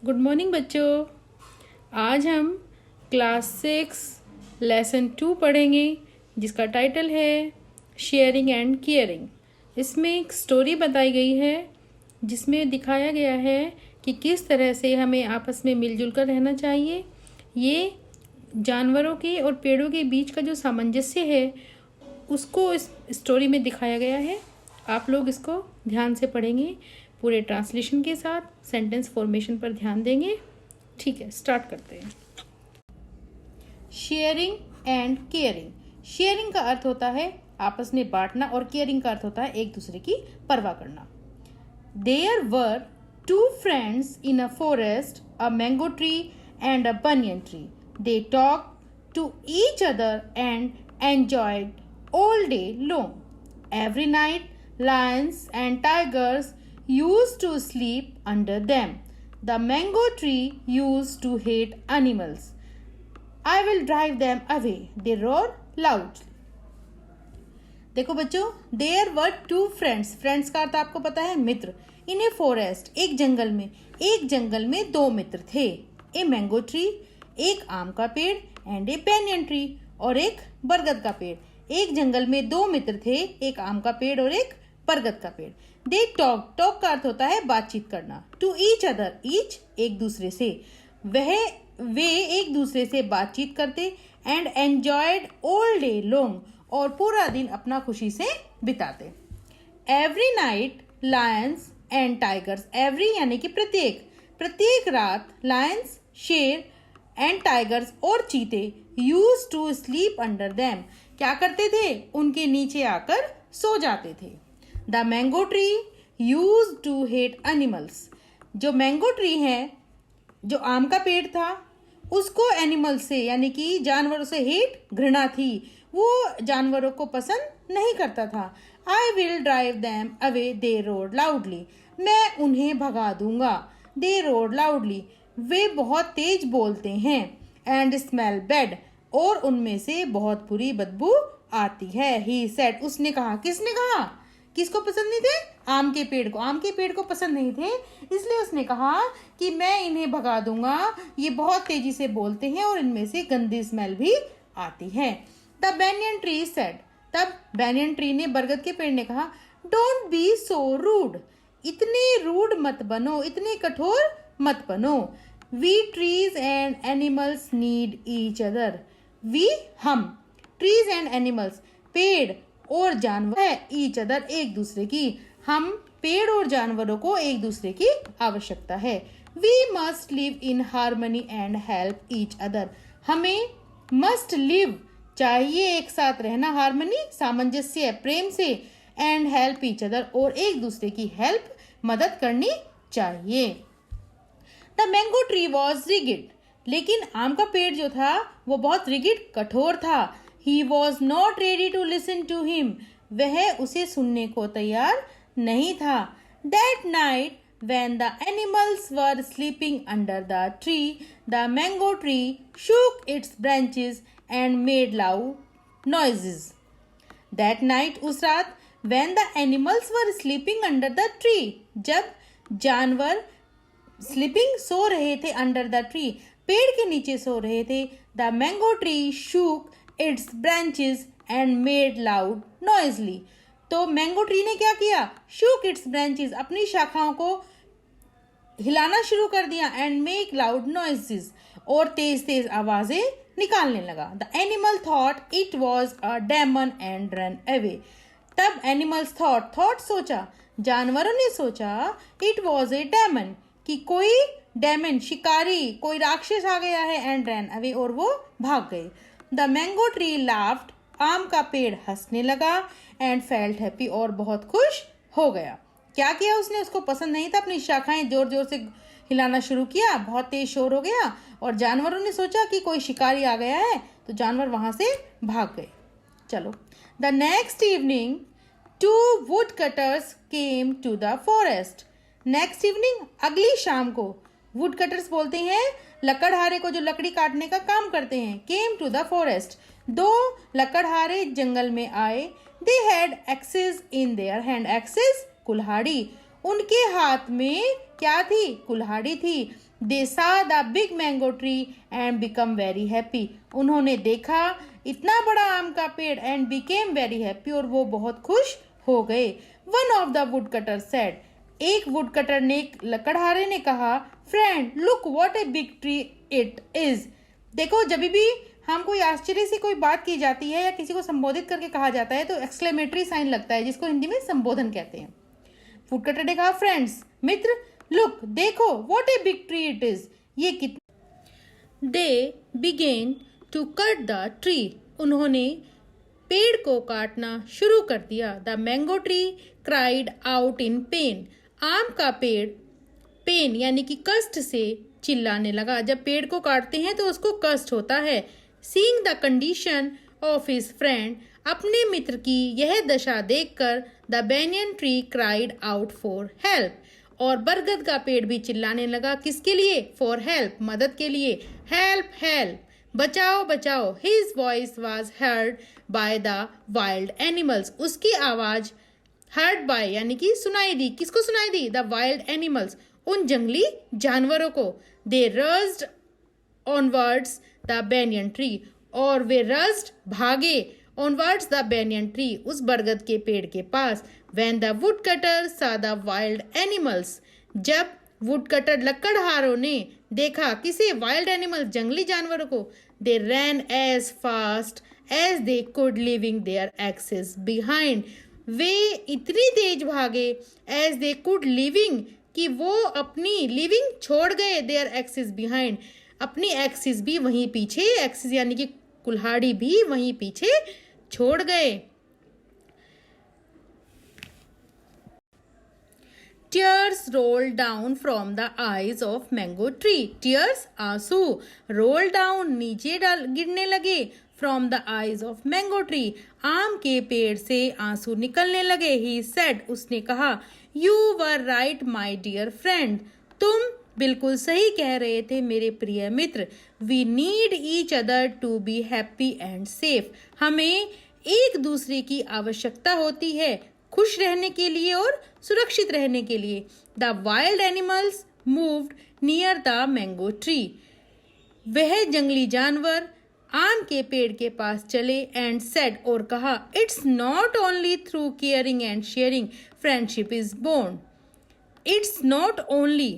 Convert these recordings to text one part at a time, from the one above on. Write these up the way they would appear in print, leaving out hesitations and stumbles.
Good morning बच्चों। आज हम क्लास 6 लेसन 2 पढ़ेंगे जिसका टाइटल है शेयरिंग एंड केयरिंग। इसमें एक स्टोरी बताई गई है जिसमें दिखाया गया है कि किस तरह से हमें आपस में मिलजुल कर रहना चाहिए। ये जानवरों के और पेड़ों के बीच का जो सामंजस्य है उसको इस स्टोरी में दिखाया गया है। आप लोग इसको ध्यान से पढ़ेंगे, पूरे ट्रांसलेशन के साथ सेंटेंस फॉर्मेशन पर ध्यान देंगे। ठीक है, स्टार्ट करते हैं। Sharing and caring. शेयरिंग का अर्थ होता है आपस में बांटना और केयरिंग का अर्थ होता है एक दूसरे की परवाह करना। There were two friends in a forest, a mango tree and a banyan tree. They talked to each other and enjoyed all day long. Every night, lions and tigers used to sleep under them. The mango tree used to hate animals. I will drive them away, they roared loudly. देखो बच्चों, there were two friends. Friends का अर्थ आपको पता है मित्र। इन a forest, एक जंगल में दो मित्र थे। ए मैंगो ट्री, एक आम का पेड़, एंड ए पैनियन ट्री, और एक बरगद का पेड़। एक जंगल में दो मित्र थे, एक आम का पेड़ और एक बरगद का पेड़। दे टॉक का अर्थ होता है बातचीत करना। टू ईच अदर, ईच एक दूसरे से, वे एक दूसरे से बातचीत करते। And enjoyed all day long, और पूरा दिन अपना खुशी से बिताते। Every night Lions and tigers, every यानी कि प्रत्येक रात लायंस शेर एंड टाइगर्स और चीते used to sleep under them, क्या करते थे, उनके नीचे आकर सो जाते थे। The mango tree used to hate animals, जो मैंगो ट्री है, जो आम का पेड़ था, उसको एनिमल से यानी कि जानवरों से हेट, घृणा थी। वो जानवरों को पसंद नहीं करता था। I will drive them away, they road loudly, मैं उन्हें भगा दूंगा। दे रोड लाउडली, वे बहुत तेज बोलते हैं। एंड स्मेल बैड, और उनमें से बहुत बुरी बदबू आती है। ही सेड, उसने कहा। किसने कहा? किसको पसंद नहीं थे? आम के पेड़ को पसंद नहीं थे, इसलिए उसने कहा कि मैं इन्हें भगा दूंगा, ये बहुत तेजी से बोलते हैं और इनमें से गंदी स्मेल भी आती है। द बैनियन ट्री सेड, तब बैनियन ट्री ने, बरगद के पेड़ ने कहा, डोंट बी सो रूड, इतने रूड मत बनो, इतने कठोर मत बनो। We trees and animals need each other, we हम, ट्रीज एंड एनिमल्स पेड़ और जानवर है, ईच अदर एक दूसरे की, हम पेड़ और जानवरों को एक दूसरे की आवश्यकता है। We must live in harmony and help each other, हमें मस्ट लिव चाहिए एक साथ रहना, हार्मनी सामंजस्य, प्रेम से, एंड हेल्प ईच अदर और एक दूसरे की हेल्प मदद करनी चाहिए। The mango tree was rigid, लेकिन आम का पेड़ जो था वो बहुत रिगिड, कठोर था। He was not ready to listen to him, वह उसे सुनने को तैयार नहीं था। That night when the animals were sleeping under the tree, the mango tree shook its branches and made loud noises. That night, उस रात, when the animals were sleeping under the tree, जब जानवर sleeping सो रहे थे under the tree, पेड़ के नीचे सो रहे थे, the mango tree shook its branches and made loud noisily. तो मैंगो ट्री ने क्या किया? shook its branches, अपनी शाखाओं को हिलाना शुरू कर दिया। एंड मेक लाउड नॉइसेस, और तेज तेज आवाजें निकालने लगा। The animal thought it was a demon and run away, तब एनिमल्स थॉट सोचा, जानवरों ने सोचा, इट वॉज ए डेमन, कि कोई डेमन शिकारी, कोई राक्षस आ गया है, एंड रन अवे, और वो भाग गए। द मैंगो ट्री लाफ्ड, आम का पेड़ हंसने लगा। एंड फेल्ट हैप्पी, और बहुत खुश हो गया। क्या किया उसने? उसको पसंद नहीं था, अपनी शाखाएं जोर जोर से हिलाना शुरू किया, बहुत तेज शोर हो गया, और जानवरों ने सोचा कि कोई शिकारी आ गया है, तो जानवर वहां से भाग गए। चलो, the next evening two woodcutters came to the forest. Next evening, अगली शाम को, वुड कटर्स बोलते हैं लकड़हारे को जो लकड़ी काटने का काम करते हैं। केम टू द फॉरेस्ट, दो लकड़हारे जंगल में आए। They had axes in their hand, axes कुल्हाड़ी, उनके हाथ में क्या थी? कुल्हाड़ी थी। दे सा the big mango tree and become very happy. उन्होंने देखा इतना बड़ा आम का पेड़ एंड बिकेम वेरी हैप्पी, और वो बहुत खुश हो गए। One of the wood cutter said, एक वुड कटर ने, लकड़हारे ने कहा, friend look what a big tree it is. देखो, जब भी हम कोई आश्चर्य से कोई बात की जाती है या किसी को संबोधित करके कहा जाता है तो एक्सक्लेमेटरी साइन लगता है, जिसको हिंदी में संबोधन कहते हैं। वुड कटर ने कहा, फ्रेंड्स, मित्र, लुक, देखो, what a big tree it is, ये कितना। They began to cut the tree, उन्होंने पेड़ को काटना शुरू कर दिया। The mango tree cried out in pain, आम का पेड़ पेन यानी कि कष्ट से चिल्लाने लगा। जब पेड़ को काटते हैं तो उसको कष्ट होता है। Seeing the condition of his friend, अपने मित्र की यह दशा देखकर the banyan tree cried out for help, और बरगद का पेड़ भी चिल्लाने लगा, किसके लिए? फॉर हेल्प, मदद के लिए। हेल्प हेल्प, बचाओ बचाओ। His voice was heard by the wild animals, उसकी आवाज हर्ड बाय यानी कि सुनाई दी, किसको सुनाई दी? द वाइल्ड एनिमल्स, उन जंगली जानवरों को। They rushed onwards the banyan tree, और वे रज्ड भागे, ऑनवर्ड्स द बैनियन ट्री, उस बरगद के पेड़ के पास। When the wood cutter saw the wild animals, जब वुड कटर लकड़हारों ने देखा किसे? वाइल्ड एनिमल्स, जंगली जानवरों को। They ran as fast as they could leaving their axes behind, वे इतनी तेज भागे एज दे कुड लिविंग, कि वो अपनी लिविंग छोड़ गए, देयर एक्सिस बिहाइंड, अपनी एक्सिस भी वहीं पीछे, एक्सिस यानी कि कुल्हाड़ी भी वहीं पीछे छोड़ गए। Tears rolled down from the eyes of mango tree. Tears, आंसू, roll down, नीचे गिरने लगे, from the eyes of mango tree, आम के पेड़ से आंसू निकलने लगे। He said, उसने कहा, You were right, my dear friend, तुम बिल्कुल सही कह रहे थे मेरे प्रिय मित्र। We need each other to be happy and safe, हमें एक दूसरे की आवश्यकता होती है खुश रहने के लिए और सुरक्षित रहने के लिए। The wild animals moved near the mango tree, वह जंगली जानवर आम के पेड़ के पास चले। एंड सेड, और कहा, it's not only through caring and sharing friendship is born, it's not only,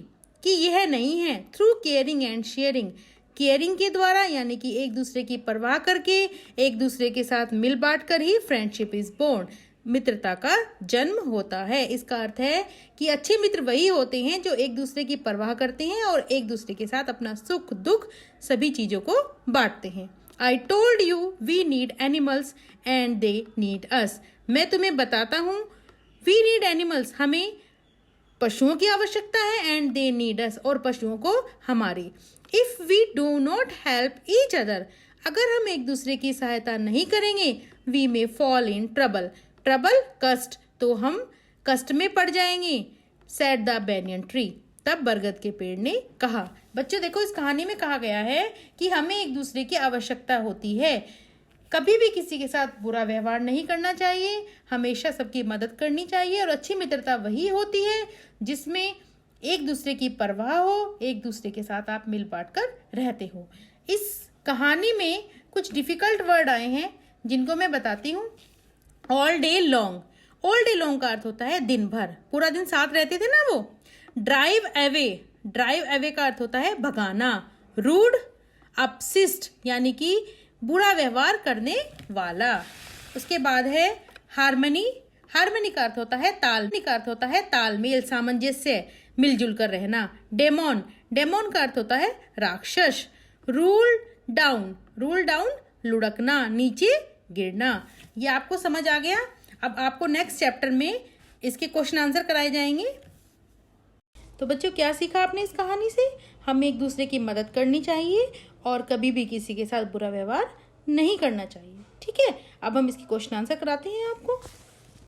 कि यह नहीं है, through caring and sharing, caring के द्वारा यानी कि एक दूसरे की परवाह करके, एक दूसरे के साथ मिल बांट कर ही फ्रेंडशिप इज बोर्न, मित्रता का जन्म होता है। इसका अर्थ है कि अच्छे मित्र वही होते हैं जो एक दूसरे की परवाह करते हैं और एक दूसरे के साथ अपना सुख दुख सभी चीजों को बांटते हैं। I told you we need animals and they need us, मैं तुम्हें बताता हूँ, वी नीड एनिमल्स, हमें पशुओं की आवश्यकता है, एंड दे नीड अस, और पशुओं को हमारी। If we do not help each other, अगर हम एक दूसरे की सहायता नहीं करेंगे, we may fall in trouble, trouble कष्ट, तो हम कष्ट में पड़ जाएंगे। सेड द बैनियन ट्री, तब बरगद के पेड़ ने कहा। बच्चों देखो, इस कहानी में कहा गया है कि हमें एक दूसरे की आवश्यकता होती है, कभी भी किसी के साथ बुरा व्यवहार नहीं करना चाहिए, हमेशा सबकी मदद करनी चाहिए, और अच्छी मित्रता वही होती है जिसमें एक दूसरे की परवाह हो, एक दूसरे के साथ आप मिल बांट कर रहते हो। इस कहानी में कुछ डिफिकल्ट वर्ड आए हैं जिनको मैं बताती हूँ। All day long, all day long का अर्थ होता है दिन भर, पूरा दिन साथ रहते थे ना वो। ड्राइव अवे, ड्राइव अवे का अर्थ होता है भगाना। रूड, अपशिष्ट यानी कि बुरा व्यवहार करने वाला। उसके बाद है हार्मनी, हार्मनी का अर्थ होता है ताल, का अर्थ होता है तालमेल, सामंजस्य, मिलजुल कर रहना। डेमोन, डेमोन का अर्थ होता है राक्षस। रूल डाउन, रूल डाउन लुढ़कना, नीचे गिरना। ये आपको समझ आ गया। अब आपको नेक्स्ट चैप्टर में इसके क्वेश्चन आंसर कराए जाएंगे। तो बच्चों, क्या सीखा आपने इस कहानी से? हमें एक दूसरे की मदद करनी चाहिए और कभी भी किसी के साथ बुरा व्यवहार नहीं करना चाहिए। ठीक है, अब हम इसकी क्वेश्चन आंसर कराते हैं आपको।